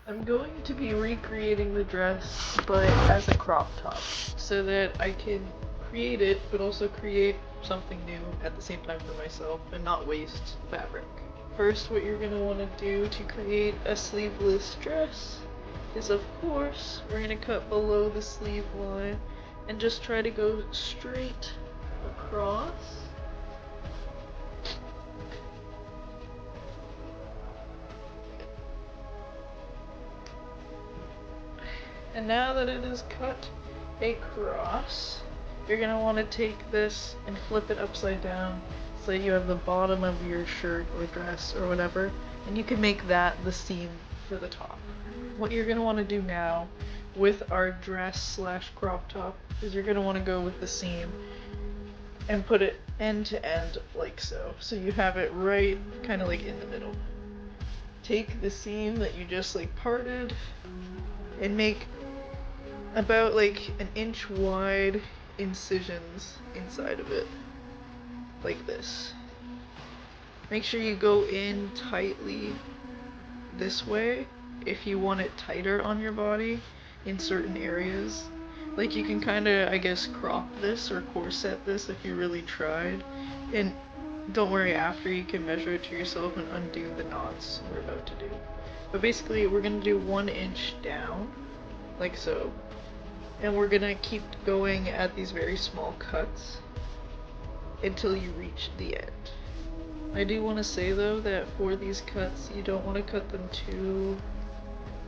I'm going to be recreating the dress, but as a crop top, so that I can create it, but also create something new at the same time for myself and not waste fabric. First, what you're going to want to do to create a sleeveless dress is, of course, we're going to cut below the sleeve line and just try to go straight across. And now that it is cut across, you're going to want to take this and flip it upside down so that you have the bottom of your shirt or dress or whatever, and you can make that the seam for the top. What you're going to want to do now with our dress slash crop top is you're going to want to go with the seam and put it end to end like so. So you have it right kind of like in the middle. Take the seam that you just like parted and make about like an inch wide incisions inside of it, like this. Make sure you go in tightly this way if you want it tighter on your body in certain areas. Like you can kind of, I guess, crop this or corset this if you really tried. And don't worry, after you can measure it to yourself and undo the knots we're about to do. But basically we're going to do 1 inch down, like so. And we're gonna keep going at these very small cuts until you reach the end. I do want to say though that for these cuts, you don't want to cut them too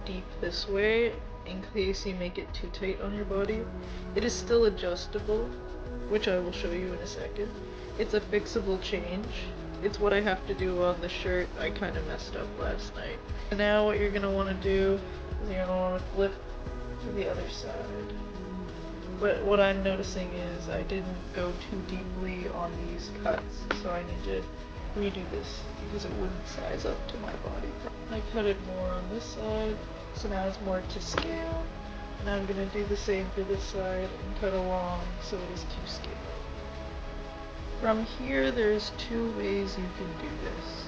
deep this way in case you make it too tight on your body. It is still adjustable, which I will show you in a second. It's a fixable change. It's what I have to do on the shirt. I kind of messed up last night. And now what you're gonna want to do is you're gonna want to flip to the other side. But what I'm noticing is I didn't go too deeply on these cuts, so I need to redo this because it wouldn't size up to my body. I cut it more on this side, so now it's more to scale. And I'm going to do the same for this side and cut along so it is to scale. From here, there's 2 ways you can do this.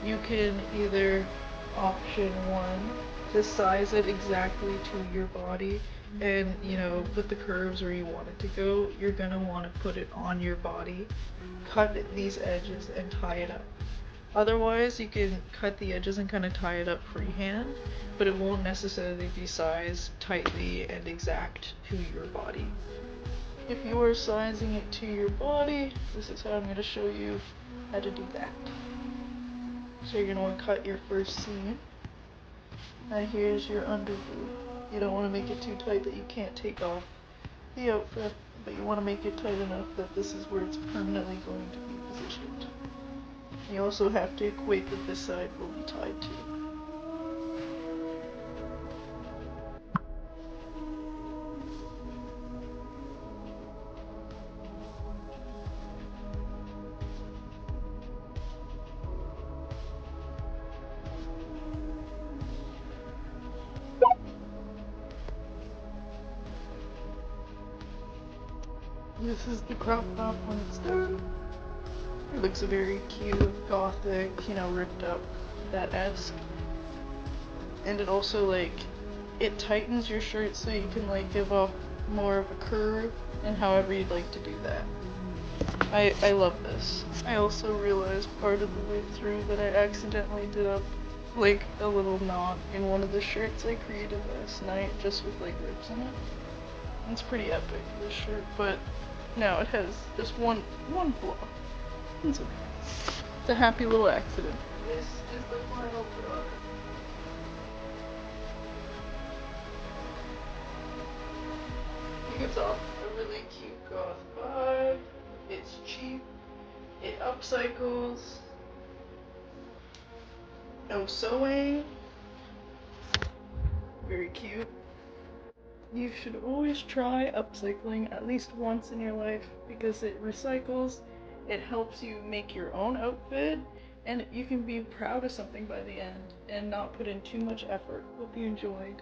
You can either option 1 to size it exactly to your body and, you know, put the curves where you want it to go. You're gonna want to put it on your body, cut these edges and tie it up. Otherwise, you can cut the edges and kind of tie it up freehand, but it won't necessarily be sized tightly and exact to your body. If you are sizing it to your body, this is how I'm going to show you how to do that. So you're going to want to cut your first seam. Now here's your underboob. You don't want to make it too tight that you can't take off the outfit, but you want to make it tight enough that this is where it's permanently going to be positioned. You also have to equate that this side will be tied to. This is the crop top when it's done. It looks very cute, gothic, you know, ripped up, that-esque. And it also, like, it tightens your shirt so you can, like, give off more of a curve, and however you'd like to do that. I love this. I also realized part of the way through that I accidentally did up, like, a little knot in one of the shirts I created last night, just with, like, rips in it. It's pretty epic, this shirt, but now it has just one flaw. It's okay. It's a happy little accident. This is the final product. It gives off a really cute goth vibe. It's cheap. It upcycles. No sewing. Very cute. You should always try upcycling at least once in your life because it recycles, it helps you make your own outfit, and you can be proud of something by the end and not put in too much effort. Hope you enjoyed.